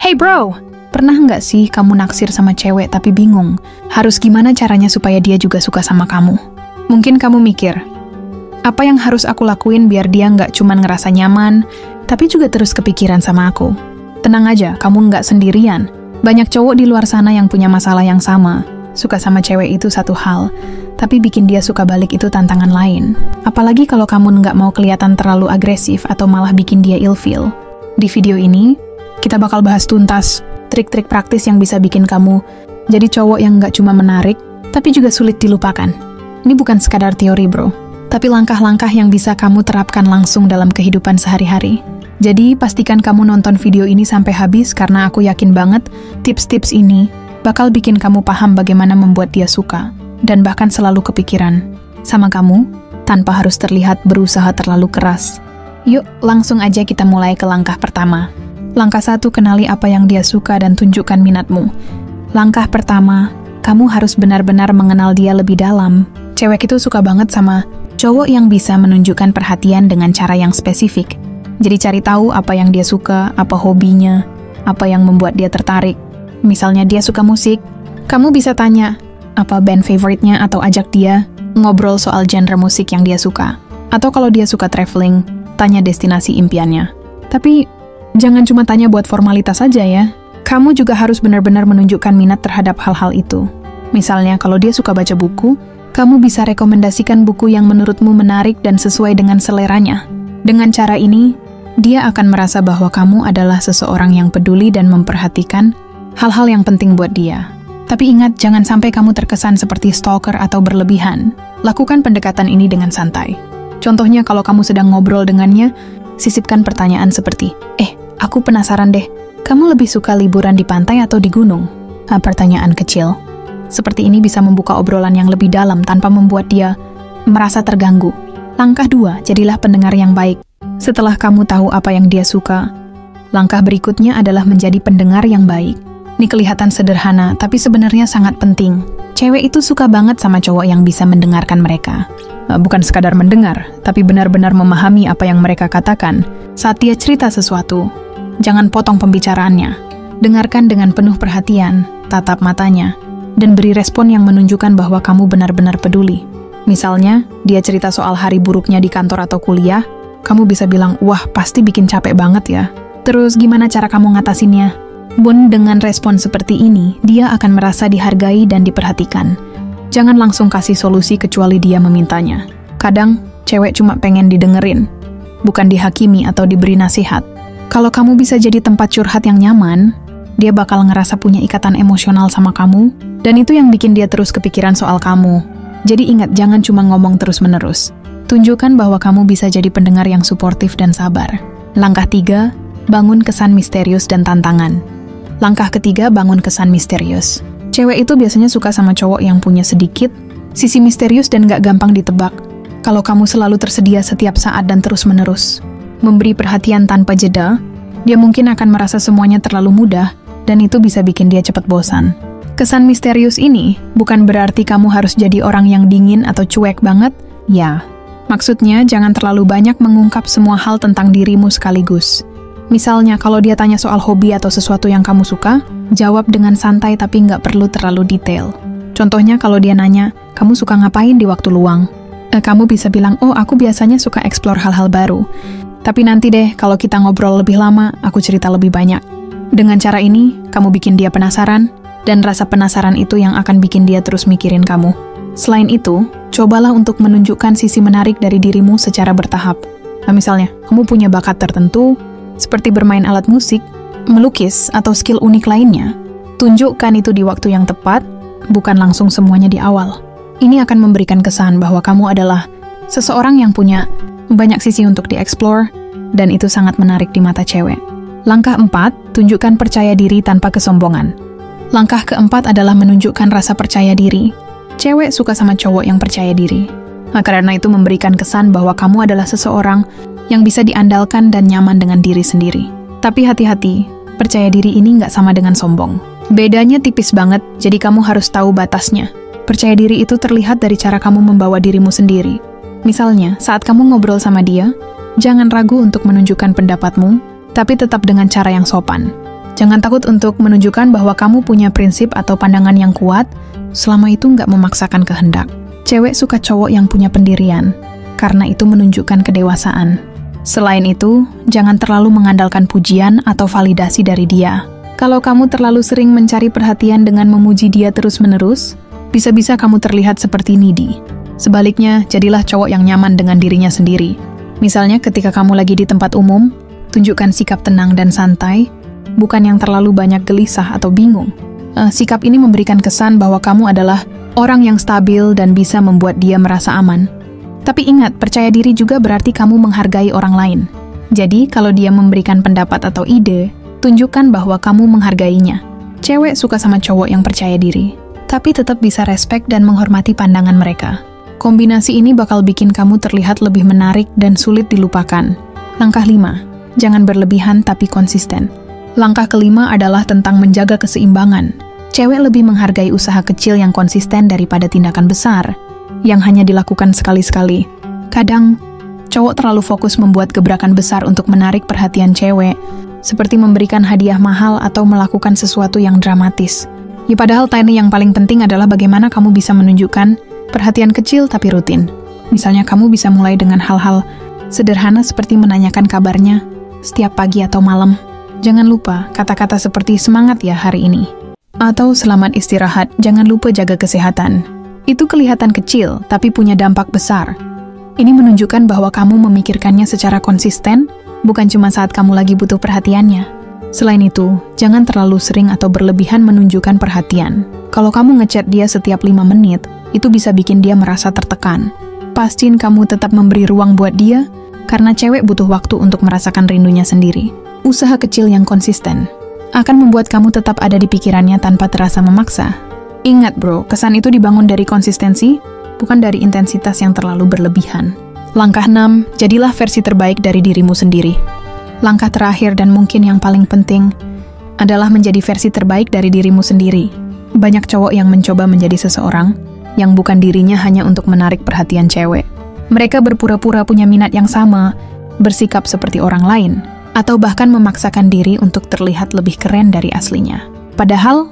Hey bro, pernah nggak sih kamu naksir sama cewek tapi bingung? Harus gimana caranya supaya dia juga suka sama kamu? Mungkin kamu mikir, apa yang harus aku lakuin biar dia nggak cuma ngerasa nyaman, tapi juga terus kepikiran sama aku? Tenang aja, kamu nggak sendirian. Banyak cowok di luar sana yang punya masalah yang sama. Suka sama cewek itu satu hal, tapi bikin dia suka balik itu tantangan lain. Apalagi kalau kamu nggak mau kelihatan terlalu agresif atau malah bikin dia ilfeel. Di video ini, kita bakal bahas tuntas trik-trik praktis yang bisa bikin kamu jadi cowok yang nggak cuma menarik, tapi juga sulit dilupakan. Ini bukan sekadar teori bro, tapi langkah-langkah yang bisa kamu terapkan langsung dalam kehidupan sehari-hari. Jadi pastikan kamu nonton video ini sampai habis karena aku yakin banget tips-tips ini bakal bikin kamu paham bagaimana membuat dia suka dan bahkan selalu kepikiran sama kamu tanpa harus terlihat berusaha terlalu keras. Yuk, langsung aja kita mulai ke langkah pertama. Langkah 1, kenali apa yang dia suka dan tunjukkan minatmu. Langkah pertama, kamu harus benar-benar mengenal dia lebih dalam. Cewek itu suka banget sama cowok yang bisa menunjukkan perhatian dengan cara yang spesifik. Jadi cari tahu apa yang dia suka, apa hobinya, apa yang membuat dia tertarik. Misalnya dia suka musik, kamu bisa tanya apa band favoritnya atau ajak dia ngobrol soal genre musik yang dia suka. Atau kalau dia suka traveling, tanya destinasi impiannya. Tapi jangan cuma tanya buat formalitas saja ya. Kamu juga harus benar-benar menunjukkan minat terhadap hal-hal itu. Misalnya kalau dia suka baca buku, kamu bisa rekomendasikan buku yang menurutmu menarik dan sesuai dengan seleranya. Dengan cara ini, dia akan merasa bahwa kamu adalah seseorang yang peduli dan memperhatikan hal-hal yang penting buat dia. Tapi ingat, jangan sampai kamu terkesan seperti stalker atau berlebihan. Lakukan pendekatan ini dengan santai. Contohnya kalau kamu sedang ngobrol dengannya, sisipkan pertanyaan seperti, aku penasaran deh, kamu lebih suka liburan di pantai atau di gunung? Pertanyaan kecil. Seperti ini bisa membuka obrolan yang lebih dalam tanpa membuat dia merasa terganggu. Langkah 2, jadilah pendengar yang baik. Setelah kamu tahu apa yang dia suka, langkah berikutnya adalah menjadi pendengar yang baik. Ini kelihatan sederhana, tapi sebenarnya sangat penting. Cewek itu suka banget sama cowok yang bisa mendengarkan mereka. Bukan sekadar mendengar, tapi benar-benar memahami apa yang mereka katakan saat dia cerita sesuatu. Jangan potong pembicaraannya. Dengarkan dengan penuh perhatian, tatap matanya, dan beri respon yang menunjukkan bahwa kamu benar-benar peduli. Misalnya, dia cerita soal hari buruknya di kantor atau kuliah, kamu bisa bilang, wah pasti bikin capek banget ya. Terus gimana cara kamu ngatasinnya? Dengan respon seperti ini, dia akan merasa dihargai dan diperhatikan. Jangan langsung kasih solusi kecuali dia memintanya. Kadang, cewek cuma pengen didengerin, bukan dihakimi atau diberi nasihat. Kalau kamu bisa jadi tempat curhat yang nyaman, dia bakal ngerasa punya ikatan emosional sama kamu, dan itu yang bikin dia terus kepikiran soal kamu. Jadi ingat, jangan cuma ngomong terus-menerus. Tunjukkan bahwa kamu bisa jadi pendengar yang suportif dan sabar. Langkah 3, bangun kesan misterius dan tantangan. Langkah ketiga, bangun kesan misterius. Cewek itu biasanya suka sama cowok yang punya sedikit sisi misterius dan gak gampang ditebak. Kalau kamu selalu tersedia setiap saat dan terus-menerus memberi perhatian tanpa jeda, dia mungkin akan merasa semuanya terlalu mudah, dan itu bisa bikin dia cepat bosan. Kesan misterius ini bukan berarti kamu harus jadi orang yang dingin atau cuek banget, ya. Maksudnya, jangan terlalu banyak mengungkap semua hal tentang dirimu sekaligus. Misalnya, kalau dia tanya soal hobi atau sesuatu yang kamu suka, jawab dengan santai tapi nggak perlu terlalu detail. Contohnya, kalau dia nanya, kamu suka ngapain di waktu luang? Kamu bisa bilang, aku biasanya suka explore hal-hal baru. Tapi nanti deh, kalau kita ngobrol lebih lama, aku cerita lebih banyak. Dengan cara ini, kamu bikin dia penasaran, dan rasa penasaran itu yang akan bikin dia terus mikirin kamu. Selain itu, cobalah untuk menunjukkan sisi menarik dari dirimu secara bertahap. Misalnya, kamu punya bakat tertentu, seperti bermain alat musik, melukis, atau skill unik lainnya. Tunjukkan itu di waktu yang tepat, bukan langsung semuanya di awal. Ini akan memberikan kesan bahwa kamu adalah seseorang yang punya banyak sisi untuk dieksplor, dan itu sangat menarik di mata cewek. Langkah 4, tunjukkan percaya diri tanpa kesombongan. Langkah keempat adalah menunjukkan rasa percaya diri. Cewek suka sama cowok yang percaya diri. Karena itu memberikan kesan bahwa kamu adalah seseorang yang bisa diandalkan dan nyaman dengan diri sendiri. Tapi hati-hati, percaya diri ini nggak sama dengan sombong. Bedanya tipis banget, jadi kamu harus tahu batasnya. Percaya diri itu terlihat dari cara kamu membawa dirimu sendiri. Misalnya, saat kamu ngobrol sama dia, jangan ragu untuk menunjukkan pendapatmu, tapi tetap dengan cara yang sopan. Jangan takut untuk menunjukkan bahwa kamu punya prinsip atau pandangan yang kuat, selama itu nggak memaksakan kehendak. Cewek suka cowok yang punya pendirian, karena itu menunjukkan kedewasaan. Selain itu, jangan terlalu mengandalkan pujian atau validasi dari dia. Kalau kamu terlalu sering mencari perhatian dengan memuji dia terus-menerus, bisa-bisa kamu terlihat seperti needy. Sebaliknya, jadilah cowok yang nyaman dengan dirinya sendiri. Misalnya ketika kamu lagi di tempat umum, tunjukkan sikap tenang dan santai, bukan yang terlalu banyak gelisah atau bingung. Sikap ini memberikan kesan bahwa kamu adalah orang yang stabil dan bisa membuat dia merasa aman. Tapi ingat, percaya diri juga berarti kamu menghargai orang lain. Jadi, kalau dia memberikan pendapat atau ide, tunjukkan bahwa kamu menghargainya. Cewek suka sama cowok yang percaya diri, tapi tetap bisa respek dan menghormati pandangan mereka. Kombinasi ini bakal bikin kamu terlihat lebih menarik dan sulit dilupakan. Langkah 5. Jangan berlebihan tapi konsisten. Langkah kelima adalah tentang menjaga keseimbangan. Cewek lebih menghargai usaha kecil yang konsisten daripada tindakan besar, yang hanya dilakukan sekali-sekali. Kadang, cowok terlalu fokus membuat gebrakan besar untuk menarik perhatian cewek, seperti memberikan hadiah mahal atau melakukan sesuatu yang dramatis. Padahal tadi yang paling penting adalah bagaimana kamu bisa menunjukkan perhatian kecil tapi rutin. Misalnya kamu bisa mulai dengan hal-hal sederhana seperti menanyakan kabarnya setiap pagi atau malam. Jangan lupa kata-kata seperti semangat ya hari ini. Atau selamat istirahat, jangan lupa jaga kesehatan. Itu kelihatan kecil, tapi punya dampak besar. Ini menunjukkan bahwa kamu memikirkannya secara konsisten, bukan cuma saat kamu lagi butuh perhatiannya. Selain itu, jangan terlalu sering atau berlebihan menunjukkan perhatian. Kalau kamu ngechat dia setiap 5 menit, itu bisa bikin dia merasa tertekan. Pastiin kamu tetap memberi ruang buat dia, karena cewek butuh waktu untuk merasakan rindunya sendiri. Usaha kecil yang konsisten akan membuat kamu tetap ada di pikirannya tanpa terasa memaksa. Ingat bro, kesan itu dibangun dari konsistensi, bukan dari intensitas yang terlalu berlebihan. Langkah 6, jadilah versi terbaik dari dirimu sendiri. Langkah terakhir dan mungkin yang paling penting adalah menjadi versi terbaik dari dirimu sendiri. Banyak cowok yang mencoba menjadi seseorang yang bukan dirinya hanya untuk menarik perhatian cewek. Mereka berpura-pura punya minat yang sama, bersikap seperti orang lain, atau bahkan memaksakan diri untuk terlihat lebih keren dari aslinya. Padahal,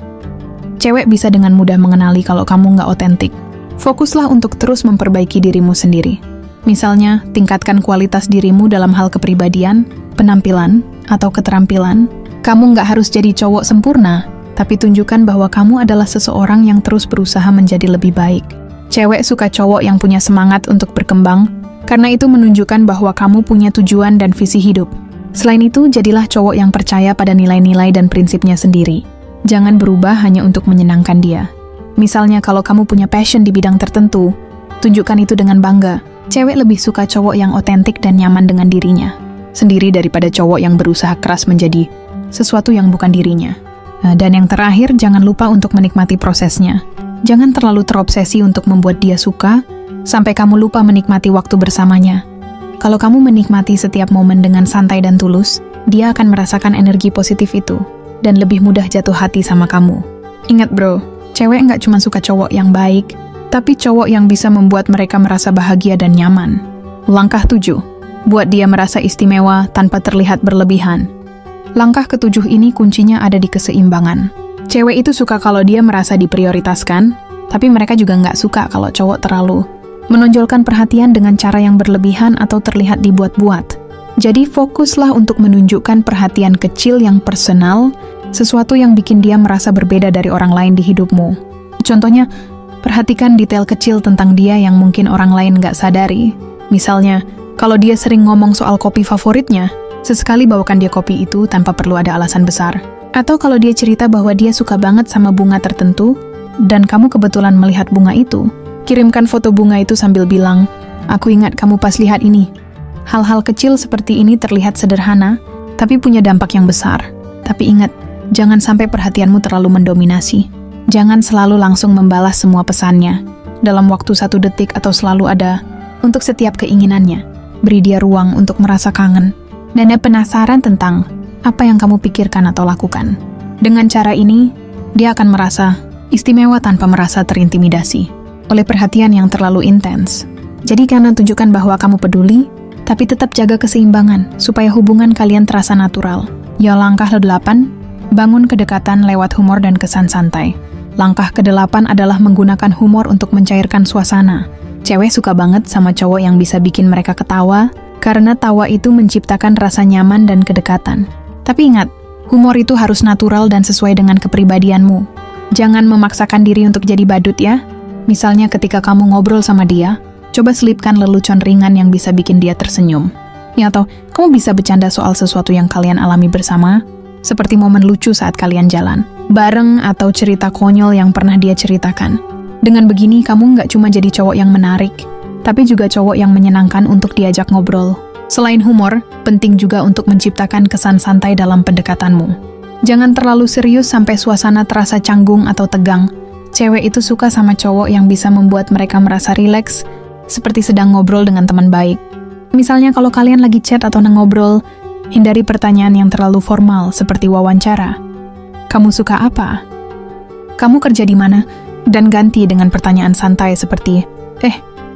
cewek bisa dengan mudah mengenali kalau kamu nggak otentik. Fokuslah untuk terus memperbaiki dirimu sendiri. Misalnya, tingkatkan kualitas dirimu dalam hal kepribadian, penampilan, atau keterampilan. Kamu nggak harus jadi cowok sempurna, tapi tunjukkan bahwa kamu adalah seseorang yang terus berusaha menjadi lebih baik. Cewek suka cowok yang punya semangat untuk berkembang, karena itu menunjukkan bahwa kamu punya tujuan dan visi hidup. Selain itu, jadilah cowok yang percaya pada nilai-nilai dan prinsipnya sendiri. Jangan berubah hanya untuk menyenangkan dia. Misalnya, kalau kamu punya passion di bidang tertentu, tunjukkan itu dengan bangga. Cewek lebih suka cowok yang otentik dan nyaman dengan dirinya sendiri daripada cowok yang berusaha keras menjadi sesuatu yang bukan dirinya. Dan yang terakhir, jangan lupa untuk menikmati prosesnya. Jangan terlalu terobsesi untuk membuat dia suka, sampai kamu lupa menikmati waktu bersamanya. Kalau kamu menikmati setiap momen dengan santai dan tulus, dia akan merasakan energi positif itu, dan lebih mudah jatuh hati sama kamu. Ingat bro, cewek nggak cuma suka cowok yang baik, tapi cowok yang bisa membuat mereka merasa bahagia dan nyaman. Langkah 7, buat dia merasa istimewa tanpa terlihat berlebihan. Langkah ke-7 ini kuncinya ada di keseimbangan. Cewek itu suka kalau dia merasa diprioritaskan, tapi mereka juga nggak suka kalau cowok terlalu menonjolkan perhatian dengan cara yang berlebihan atau terlihat dibuat-buat. Jadi fokuslah untuk menunjukkan perhatian kecil yang personal, sesuatu yang bikin dia merasa berbeda dari orang lain di hidupmu. Contohnya, perhatikan detail kecil tentang dia yang mungkin orang lain nggak sadari. Misalnya, kalau dia sering ngomong soal kopi favoritnya, sesekali bawakan dia kopi itu tanpa perlu ada alasan besar. Atau kalau dia cerita bahwa dia suka banget sama bunga tertentu, dan kamu kebetulan melihat bunga itu, kirimkan foto bunga itu sambil bilang, "Aku ingat kamu pas lihat ini." Hal-hal kecil seperti ini terlihat sederhana, tapi punya dampak yang besar. Tapi ingat, jangan sampai perhatianmu terlalu mendominasi. Jangan selalu langsung membalas semua pesannya, dalam waktu 1 detik atau selalu ada, untuk setiap keinginannya. Beri dia ruang untuk merasa kangen, dan penasaran tentang apa yang kamu pikirkan atau lakukan. Dengan cara ini, dia akan merasa istimewa tanpa merasa terintimidasi oleh perhatian yang terlalu intens. Jadi karena tunjukkan bahwa kamu peduli, tapi tetap jaga keseimbangan supaya hubungan kalian terasa natural. Ya, langkah 8, Bangun kedekatan lewat humor dan kesan santai. Langkah ke-8 adalah menggunakan humor untuk mencairkan suasana. Cewek suka banget sama cowok yang bisa bikin mereka ketawa, karena tawa itu menciptakan rasa nyaman dan kedekatan. Tapi ingat, humor itu harus natural dan sesuai dengan kepribadianmu. Jangan memaksakan diri untuk jadi badut ya. Misalnya ketika kamu ngobrol sama dia, coba selipkan lelucon ringan yang bisa bikin dia tersenyum. Ya, atau kamu bisa bercanda soal sesuatu yang kalian alami bersama, seperti momen lucu saat kalian jalan bareng atau cerita konyol yang pernah dia ceritakan. Dengan begini, kamu nggak cuma jadi cowok yang menarik, tapi juga cowok yang menyenangkan untuk diajak ngobrol. Selain humor, penting juga untuk menciptakan kesan santai dalam pendekatanmu. Jangan terlalu serius sampai suasana terasa canggung atau tegang. Cewek itu suka sama cowok yang bisa membuat mereka merasa rileks, seperti sedang ngobrol dengan teman baik. Misalnya kalau kalian lagi chat atau ngobrol, hindari pertanyaan yang terlalu formal seperti wawancara. Kamu suka apa? Kamu kerja di mana? Dan ganti dengan pertanyaan santai seperti,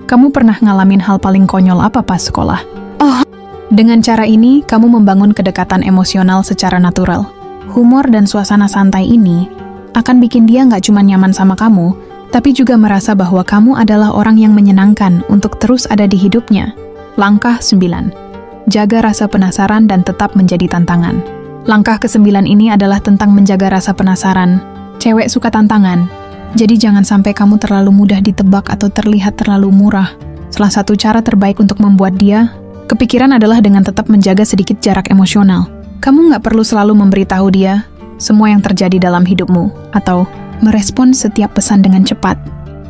kamu pernah ngalamin hal paling konyol apa pas sekolah? Oh. Dengan cara ini, kamu membangun kedekatan emosional secara natural. Humor dan suasana santai ini akan bikin dia nggak cuma nyaman sama kamu, tapi juga merasa bahwa kamu adalah orang yang menyenangkan untuk terus ada di hidupnya. Langkah 9. Jaga rasa penasaran dan tetap menjadi tantangan. Langkah ke-9 ini adalah tentang menjaga rasa penasaran. Cewek suka tantangan, jadi jangan sampai kamu terlalu mudah ditebak atau terlihat terlalu murah. Salah satu cara terbaik untuk membuat dia kepikiran adalah dengan tetap menjaga sedikit jarak emosional. Kamu nggak perlu selalu memberitahu dia semua yang terjadi dalam hidupmu, atau merespon setiap pesan dengan cepat.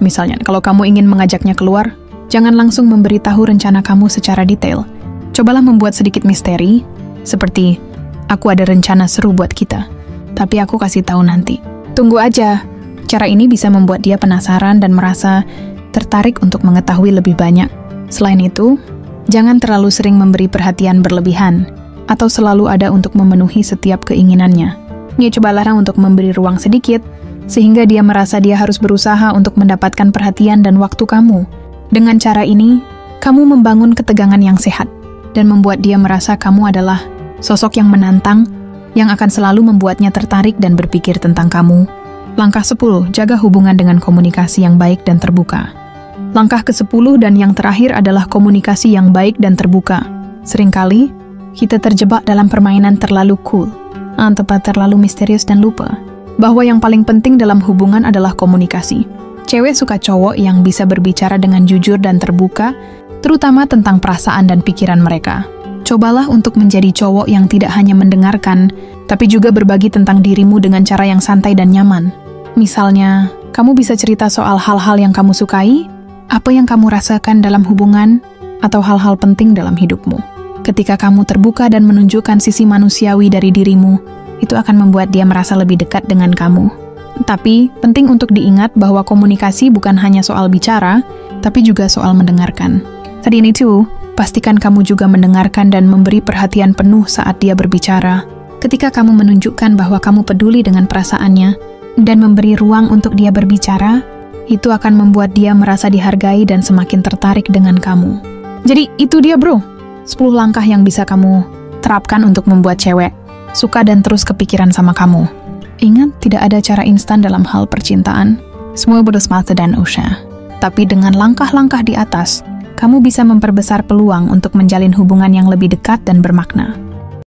Misalnya, kalau kamu ingin mengajaknya keluar, jangan langsung memberitahu rencana kamu secara detail. Cobalah membuat sedikit misteri, seperti, aku ada rencana seru buat kita, tapi aku kasih tahu nanti. Tunggu aja. Cara ini bisa membuat dia penasaran dan merasa tertarik untuk mengetahui lebih banyak. Selain itu, jangan terlalu sering memberi perhatian berlebihan, atau selalu ada untuk memenuhi setiap keinginannya. Ya, coba larang untuk memberi ruang sedikit, sehingga dia merasa dia harus berusaha untuk mendapatkan perhatian dan waktu kamu. Dengan cara ini, kamu membangun ketegangan yang sehat, dan membuat dia merasa kamu adalah sosok yang menantang, yang akan selalu membuatnya tertarik dan berpikir tentang kamu. Langkah 10, jaga hubungan dengan komunikasi yang baik dan terbuka. Langkah ke-10 dan yang terakhir adalah komunikasi yang baik dan terbuka. Seringkali, kita terjebak dalam permainan terlalu cool, atau terlalu misterius dan lupa bahwa yang paling penting dalam hubungan adalah komunikasi. Cewek suka cowok yang bisa berbicara dengan jujur dan terbuka, terutama tentang perasaan dan pikiran mereka. Cobalah untuk menjadi cowok yang tidak hanya mendengarkan, tapi juga berbagi tentang dirimu dengan cara yang santai dan nyaman. Misalnya, kamu bisa cerita soal hal-hal yang kamu sukai, apa yang kamu rasakan dalam hubungan, atau hal-hal penting dalam hidupmu. Ketika kamu terbuka dan menunjukkan sisi manusiawi dari dirimu, itu akan membuat dia merasa lebih dekat dengan kamu. Tapi, penting untuk diingat bahwa komunikasi bukan hanya soal bicara, tapi juga soal mendengarkan. Tadi ini tuh, pastikan kamu juga mendengarkan dan memberi perhatian penuh saat dia berbicara. Ketika kamu menunjukkan bahwa kamu peduli dengan perasaannya dan memberi ruang untuk dia berbicara, itu akan membuat dia merasa dihargai dan semakin tertarik dengan kamu. Jadi itu dia bro, 10 langkah yang bisa kamu terapkan untuk membuat cewek suka dan terus kepikiran sama kamu. Ingat, tidak ada cara instan dalam hal percintaan. Semua butuh masa dan usaha. Tapi dengan langkah-langkah di atas, kamu bisa memperbesar peluang untuk menjalin hubungan yang lebih dekat dan bermakna.